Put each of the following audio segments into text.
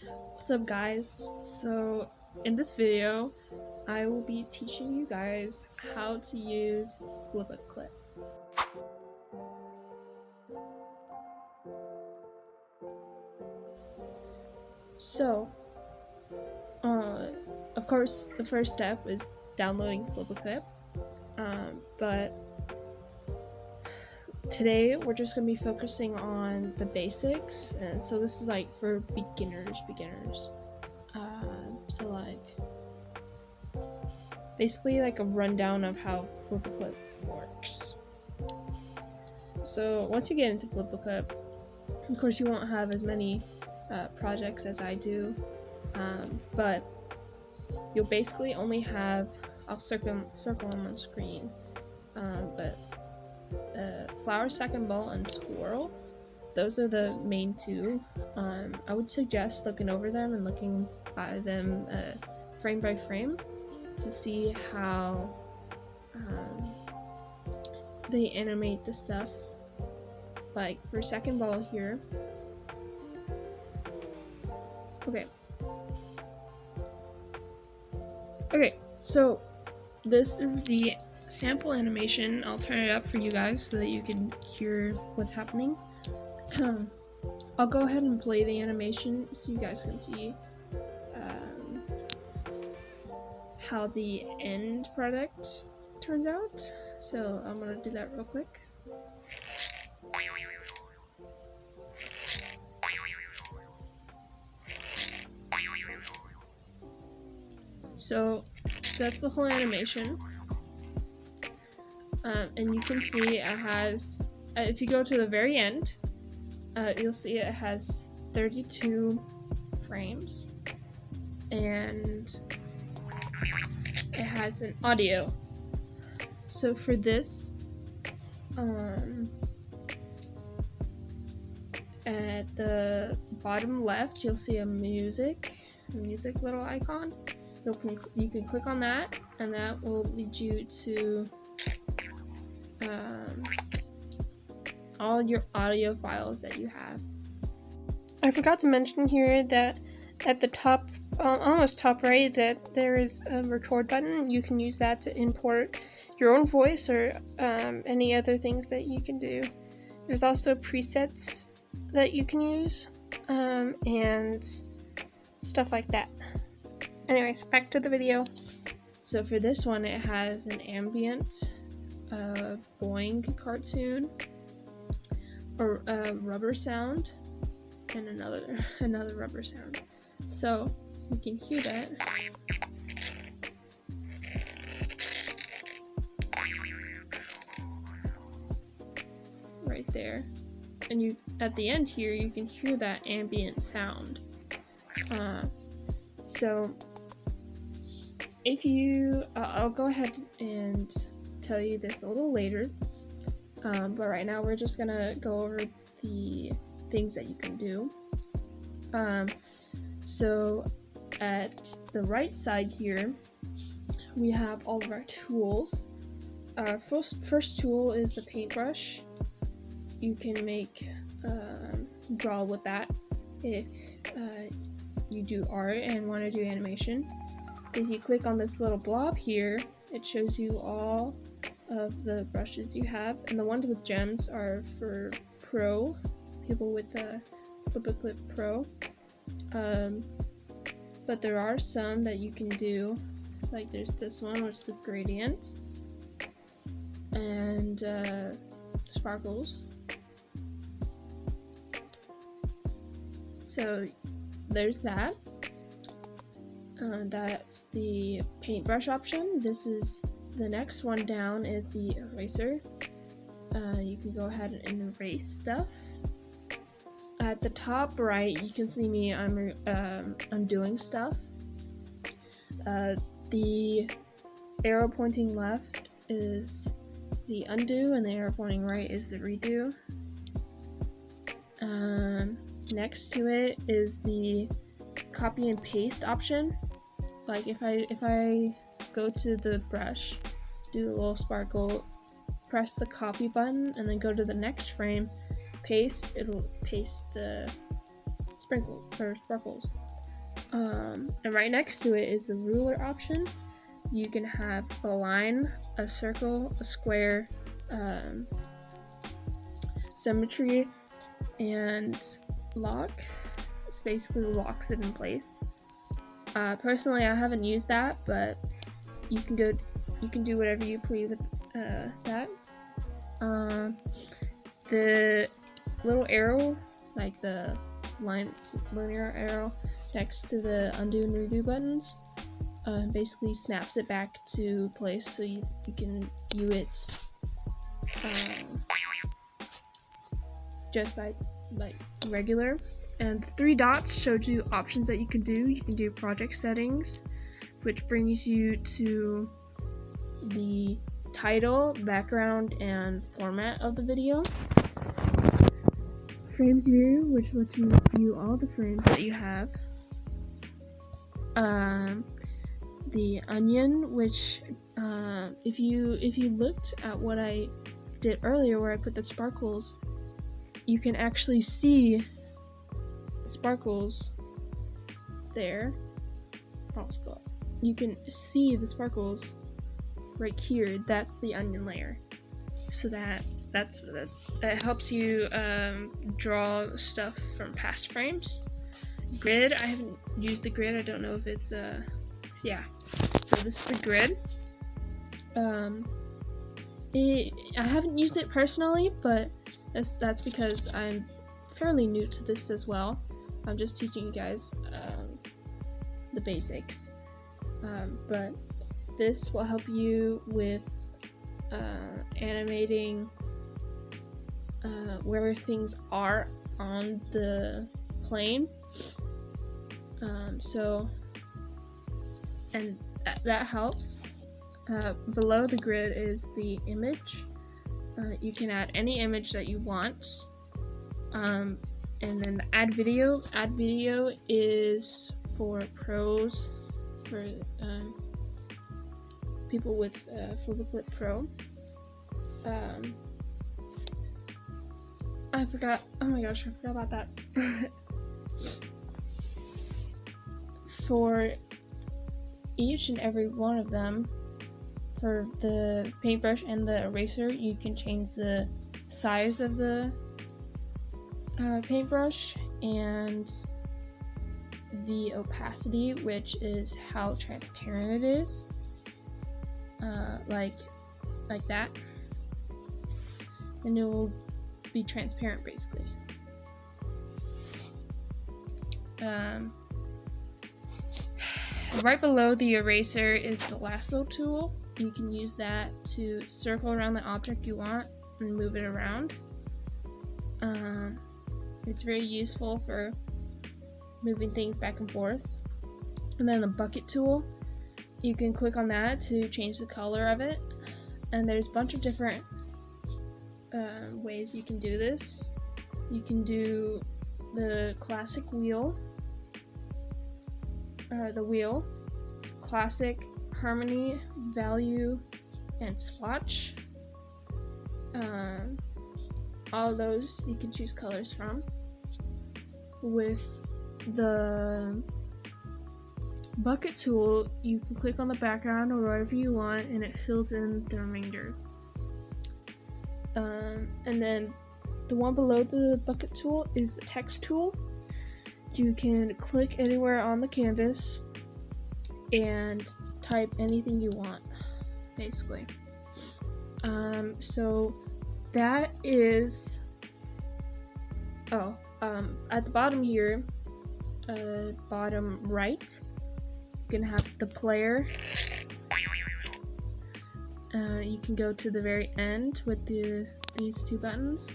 What's up, guys? So in this video I will be teaching you guys how to use FlipaClip. So of course the first step is downloading FlipaClip, but today we're just going to be focusing on the basics, and so this is like for beginners. So like basically like a rundown of how FlipaClip works. So once you get into FlipaClip, of course you won't have as many projects as I do, but you'll basically only have, I'll circle them on screen, but flower, second ball, and squirrel, those are the main two. I would suggest looking over them and looking by them frame by frame to see how they animate the stuff. Like for second ball here, okay, so this is the sample animation. I'll turn it up for you guys so that you can hear what's happening. I'll go ahead and play the animation so you guys can see how the end product turns out. So I'm gonna do that real quick. So that's the whole animation, and you can see it has, if you go to the very end, you'll see it has 32 frames, and it has an audio. So for this, at the bottom left, you'll see a music little icon. You can click on that, and that will lead you to all your audio files that you have. I forgot to mention here that at the top, almost top right, that there is a record button. You can use that to import your own voice or any other things that you can do. There's also presets that you can use, and stuff like that. Anyways, back to the video. So for this one, it has an ambient boing cartoon, or a rubber sound, and another rubber sound. So you can hear that. Right there. And you, at the end here, you can hear that ambient sound. So if you, I'll go ahead and tell you this a little later, but right now we're just gonna go over the things that you can do. So at the right side here, we have all of our tools. Our first tool is the paintbrush. You can make draw with that if you do art and want to do animation. If you click on this little blob here, it shows you all of the brushes you have, and the ones with gems are for pro, people with the FlipaClip Pro. But there are some that you can do, like there's this one, which is the gradient, and sparkles. So there's that. That's the paintbrush option. This is the next one down is the eraser. You can go ahead and erase stuff. At the top right, you can see me. I'm doing stuff. The arrow pointing left is the undo, and the arrow pointing right is the redo. Next to it is the copy and paste option. Like if I go to the brush, do the little sparkle, press the copy button, and then go to the next frame, paste, it'll paste the sparkles. And right next to it is the ruler option. You can have a line, a circle, a square, symmetry, and lock. This basically locks it in place. Personally, I haven't used that, but you can do whatever you please with that. The little arrow, like the linear arrow next to the undo and redo buttons, basically snaps it back to place so you can view it just by like regular. And the 3 dots showed you options that you can do. You can do project settings, which brings you to the title, background, and format of the video. Frames view, which lets you view all the frames that you have. The onion, which if you looked at what I did earlier where I put the sparkles, you can actually see the sparkles there. You can see the sparkles right here. That's the onion layer. So that helps you draw stuff from past frames. Grid, I haven't used the grid. I don't know if it's yeah. So this is the grid. I haven't used it personally, but that's because I'm fairly new to this as well. I'm just teaching you guys the basics. But this will help you with animating where things are on the plane. And that helps. Below the grid is the image. You can add any image that you want. And then the add video. Add video is for pros, for people with FlipaClip Pro. I forgot. Oh my gosh, I forgot about that. For each and every one of them, for the paintbrush and the eraser, you can change the size of the paintbrush and the opacity, which is how transparent it is, like that, and it will be transparent basically. Right below the eraser is the lasso tool. You can use that to circle around the object you want and move it around. It's very useful for moving things back and forth. And then the bucket tool, you can click on that to change the color of it. And there's a bunch of different ways you can do this. You can do the classic wheel, classic, harmony, value, and swatch. All of those you can choose colors from. With the bucket tool, you can click on the background or whatever you want, and it fills in the remainder. And then the one below the bucket tool is the text tool. You can click anywhere on the canvas and type anything you want, basically. So that is, at the bottom here, bottom right, you can have the player. You can go to the very end with these 2 buttons,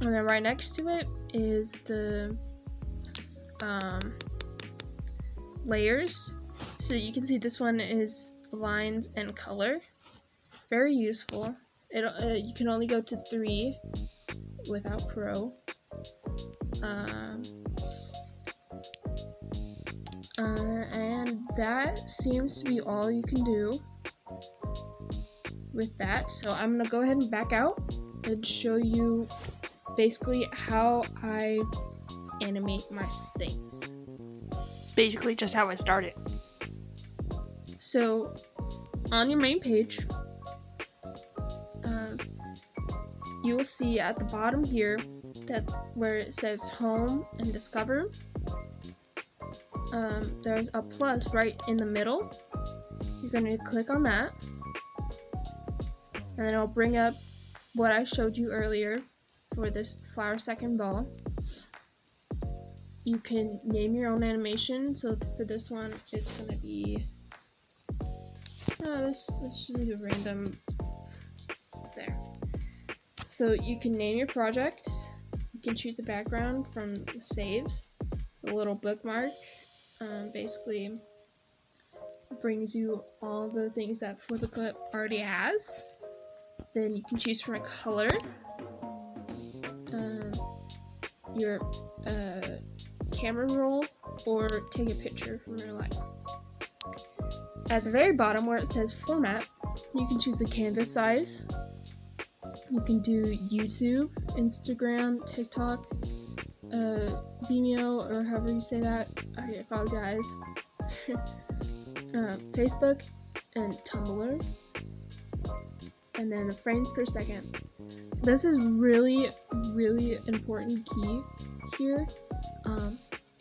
and then right next to it is the layers. So you can see this one is lines and color. Very useful. You can only go to 3 without Pro. And that seems to be all you can do with that. So I'm gonna go ahead and back out and show you basically how I animate my things. basically just how I started. So on your main page, you will see at the bottom here that where it says home and discover, there's a plus right in the middle. You're going to click on that, and then it'll bring up what I showed you earlier for this flower second ball. You can name your own animation. So for this one, it's going to be let's just do a random there. So you can name your project. You can choose a background from the saves. The little bookmark basically brings you all the things that FlipaClip already has. Then you can choose from a color, your camera roll, or take a picture from your life. At the very bottom where it says format, you can choose the canvas size. You can do YouTube, Instagram, TikTok, Vimeo, or however you say that. I apologize. Facebook and Tumblr. And then frames per second. This is really, really important key here.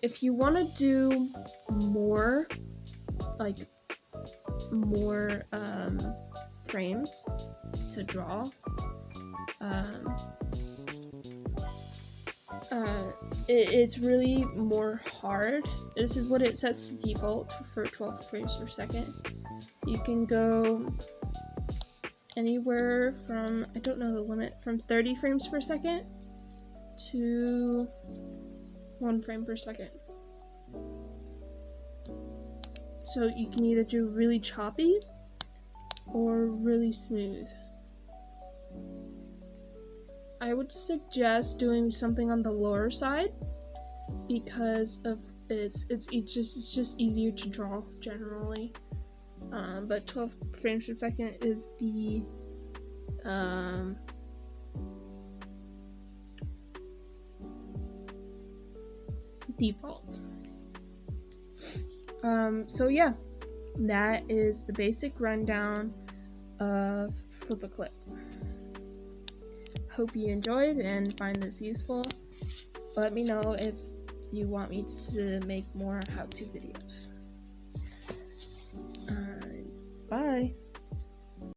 If you want to do more frames to draw, it's really more hard. This is what it sets to default for 12 frames per second. You can go anywhere from, I don't know the limit, from 30 frames per second to 1 frame per second. So you can either do really choppy or really smooth. I would suggest doing something on the lower side because of it's just easier to draw generally. But 12 frames per second is the default. So yeah, that is the basic rundown of FlipaClip. Hope you enjoyed and find this useful. Let me know if you want me to make more how-to videos.